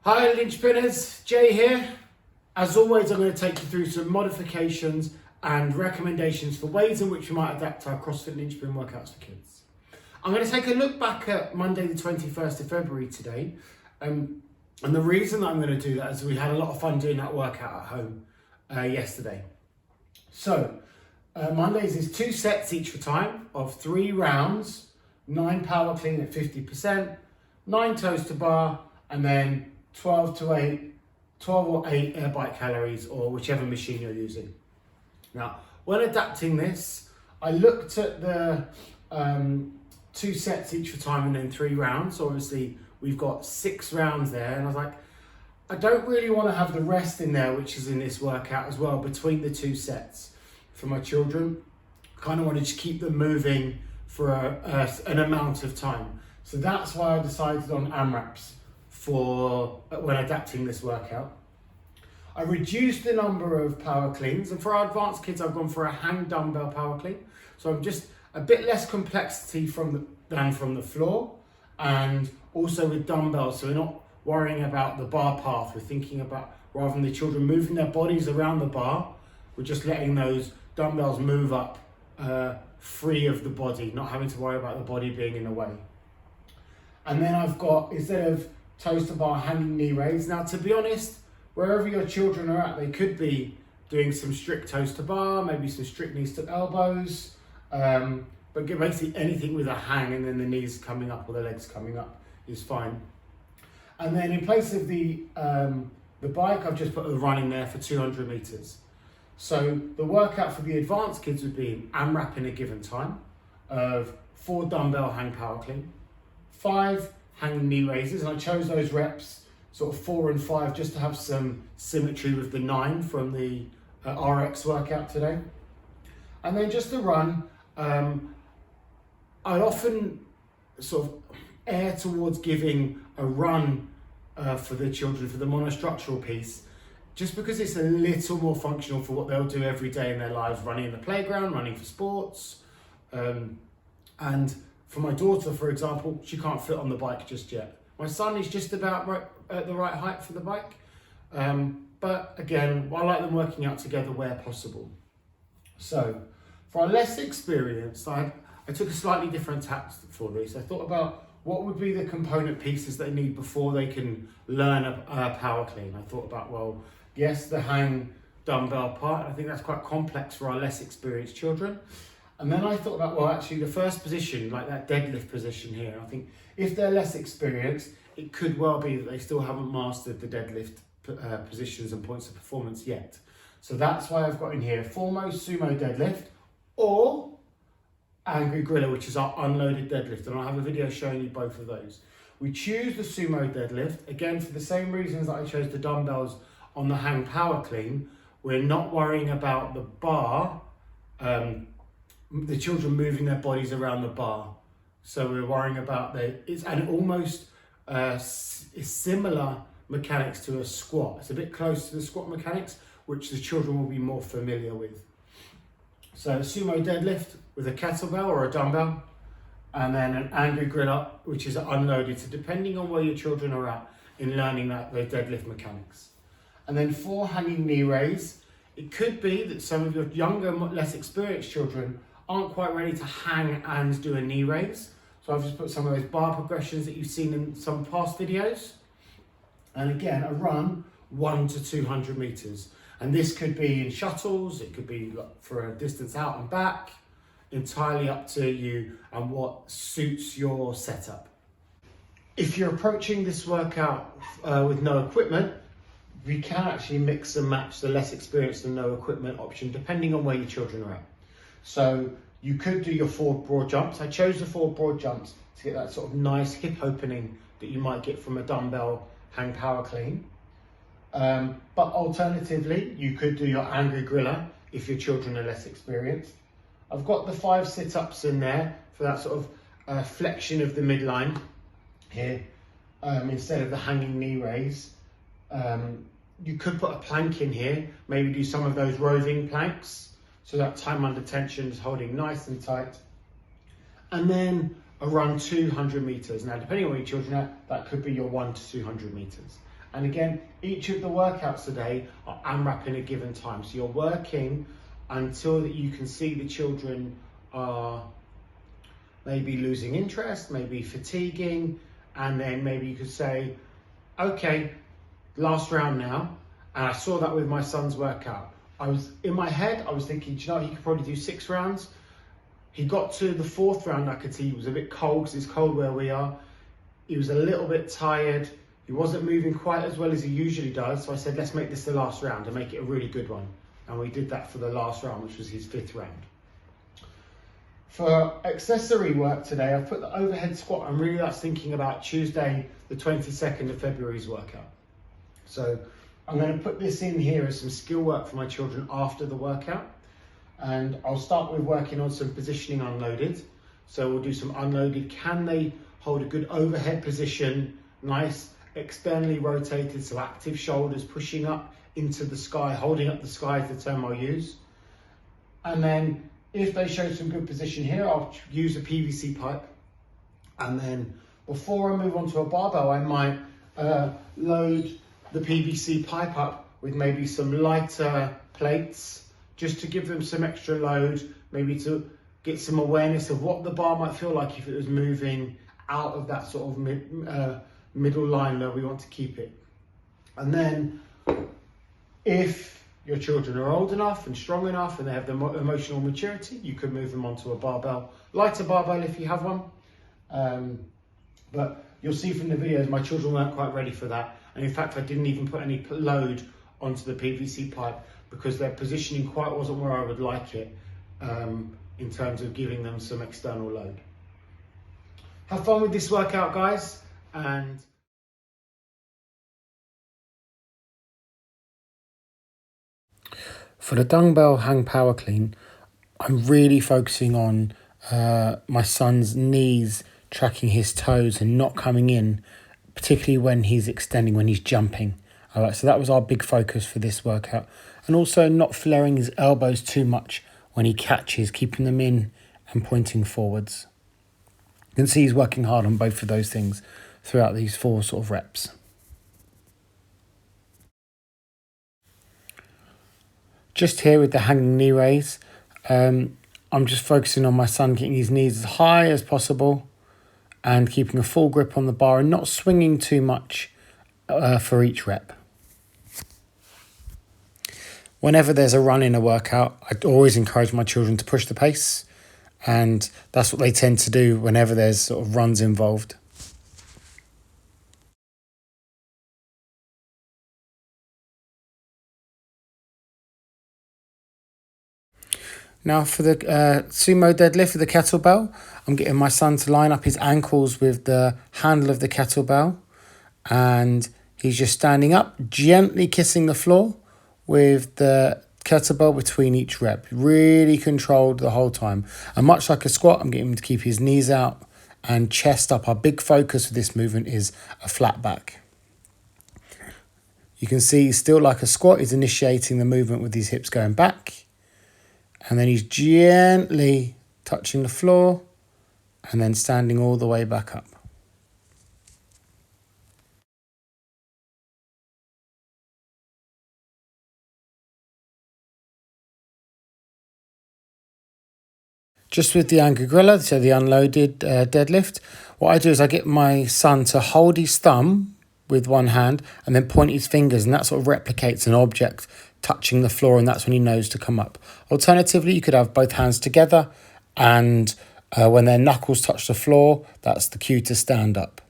Hi Linchpinners, Jay here. As always, I'm going to take you through some modifications and recommendations for ways in which we might adapt our CrossFit Linchpin workouts for kids. I'm going to take a look back at Monday the 21st of February today. And the reason that I'm going to do that is we had a lot of fun doing that workout at home yesterday. So, Mondays is 2 sets each for time of 3 rounds, 9 power clean at 50%, 9 toes to bar, and then 12 or 8 air bike calories, or whichever machine you're using. Now, when adapting this, I looked at the 2 sets each for time and then 3 rounds. So obviously we've got 6 rounds there, and I was like, I don't really want to have the rest in there, which is in this workout as well, between the 2 sets for my children. Kind of wanted to keep them moving for an amount of time. So that's why I decided on AMRAPs for when adapting this workout. I reduced the number of power cleans, and for our advanced kids I've gone for a hang dumbbell power clean. So I'm just a bit less complexity than from the floor, and also with dumbbells, so we're not worrying about the bar path. We're thinking about, rather than the children moving their bodies around the bar, we're just letting those dumbbells move up free of the body, not having to worry about the body being in the way. And then I've got, instead of toes to bar, hanging knee raise. Now, to be honest, wherever your children are at, they could be doing some strict toes to bar, maybe some strict knees to elbows, but basically anything with a hang and then the knees coming up or the legs coming up is fine. And then in place of the bike, I've just put the run in there for 200 meters. So the workout for the advanced kids would be an AMRAP in a given time of 4 dumbbell hang power clean, 5 hanging knee raises, and I chose those reps, sort of 4 and 5, just to have some symmetry with the 9 from the RX workout today. And then just the run, I'd often sort of err towards giving a run for the children, for the monostructural piece, just because it's a little more functional for what they'll do every day in their lives, running in the playground, running for sports. And for my daughter, for example, she can't fit on the bike just yet. My son is just about right, at the right height for the bike. But again, I like them working out together where possible. So for our less experienced, I took a slightly different tack for this. I thought about what would be the component pieces they need before they can learn a power clean. I thought about, well, yes, the hang dumbbell part. I think that's quite complex for our less experienced children. And then I thought about, well, actually the first position, like that deadlift position here, I think if they're less experienced, it could well be that they still haven't mastered the deadlift positions and points of performance yet. So that's why I've got in here foremost Sumo Deadlift or Angry Gorilla, which is our unloaded deadlift. And I'll have a video showing you both of those. We choose the Sumo Deadlift, again, for the same reasons that I chose the dumbbells on the hang power clean. We're not worrying about the bar, the children moving their bodies around the bar. So we're worrying about it's almost similar mechanics to a squat. It's a bit close to the squat mechanics, which the children will be more familiar with. So Sumo Deadlift with a kettlebell or a dumbbell, and then an Angry Gorilla, which is unloaded. So depending on where your children are at in learning the deadlift mechanics. And then 4 hanging knee raise. It could be that some of your younger, less experienced children aren't quite ready to hang and do a knee raise. So I've just put some of those bar progressions that you've seen in some past videos. And again, a run 1 to 200 meters. And this could be in shuttles, it could be for a distance out and back, entirely up to you and what suits your setup. If you're approaching this workout with no equipment, we can actually mix and match the less experienced and no equipment option depending on where your children are at. So you could do your 4 broad jumps. I chose the 4 broad jumps to get that sort of nice hip opening that you might get from a dumbbell hang power clean. But alternatively, you could do your Angry Gorilla if your children are less experienced. I've got the 5 sit-ups in there for that sort of flexion of the midline here, instead of the hanging knee raise. You could put a plank in here, maybe do some of those roving planks, so that time under tension is holding nice and tight. And then a run 200 meters. Now, depending on where your children are, that could be your 1 to 200 meters. And again, each of the workouts today are AMRAP in a given time. So you're working until that you can see the children are maybe losing interest, maybe fatiguing, and then maybe you could say, okay, last round now. And I saw that with my son's workout. In my head, I was thinking, do you know, he could probably do 6 rounds. He got to the 4th round, I could see he was a bit cold, because it's cold where we are. He was a little bit tired. He wasn't moving quite as well as he usually does. So I said, let's make this the last round and make it a really good one. And we did that for the last round, which was his 5th round. For accessory work today, I've put the overhead squat, and really that's thinking about Tuesday, the 22nd of February's workout. So I'm going to put this in here as some skill work for my children after the workout. And I'll start with working on some positioning unloaded. So we'll do some unloaded. Can they hold a good overhead position, nice, externally rotated, so active shoulders pushing up into the sky, holding up the sky is the term I'll use. And then if they show some good position here, I'll use a PVC pipe. And then before I move on to a barbell, I might load the PVC pipe up with maybe some lighter plates, just to give them some extra load, maybe to get some awareness of what the bar might feel like if it was moving out of that sort of middle line where we want to keep it. And then if your children are old enough and strong enough and they have the emotional maturity, you could move them onto a barbell, lighter barbell if you have one. But you'll see from the videos, my children weren't quite ready for that. And in fact, I didn't even put any load onto the PVC pipe because their positioning quite wasn't where I would like it in terms of giving them some external load. Have fun with this workout, guys. And for the dumbbell hang power clean, I'm really focusing on my son's knees tracking his toes and not coming in, particularly when he's extending, when he's jumping. All right, so that was our big focus for this workout. And also not flaring his elbows too much when he catches, keeping them in and pointing forwards. You can see he's working hard on both of those things throughout these 4 sort of reps. Just here with the hanging knee raise, I'm just focusing on my son getting his knees as high as possible and keeping a full grip on the bar and not swinging too much for each rep. Whenever there's a run in a workout, I always encourage my children to push the pace, and that's what they tend to do whenever there's sort of runs involved. Now for the Sumo Deadlift with the kettlebell, I'm getting my son to line up his ankles with the handle of the kettlebell, and he's just standing up, gently kissing the floor with the kettlebell between each rep. Really controlled the whole time. And much like a squat, I'm getting him to keep his knees out and chest up. Our big focus for this movement is a flat back. You can see still like a squat, he's initiating the movement with his hips going back. And then he's gently touching the floor and then standing all the way back up. Just with the Angagrilla, so the unloaded deadlift, what I do is I get my son to hold his thumb with one hand and then point his fingers, and that sort of replicates an object touching the floor, and that's when he knows to come up. Alternatively, you could have both hands together, and when their knuckles touch the floor, that's the cue to stand up.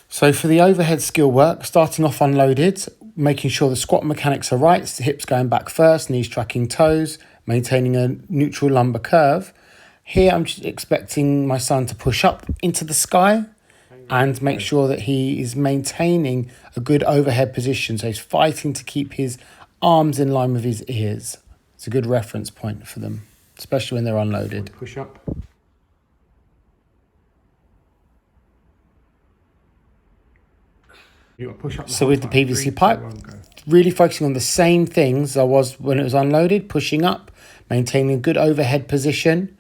So for the overhead skill work, starting off unloaded, making sure the squat mechanics are right, so the hips going back first, knees tracking toes, maintaining a neutral lumbar curve. Here I'm just expecting my son to push up into the sky and make sure that he is maintaining a good overhead position. So he's fighting to keep his arms in line with his ears. It's a good reference point for them, especially when they're unloaded. push up. You got to push up. So with the PVC 3, pipe, 2, 1, go. really focusing on the same things I was when it was unloaded, pushing up, maintaining a good overhead position.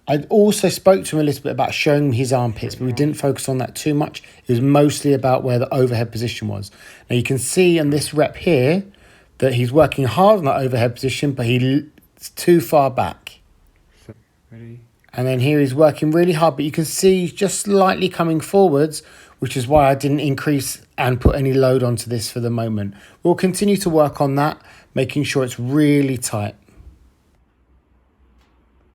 I also spoke to him a little bit about showing him his armpits, but we didn't focus on that too much. It was mostly about where the overhead position was. Now you can see in this rep here that he's working hard on that overhead position, but he's too far back. So, ready? And then here he's working really hard, but you can see he's just slightly coming forwards, which is why I didn't increase and put any load onto this for the moment. We'll continue to work on that, making sure it's really tight.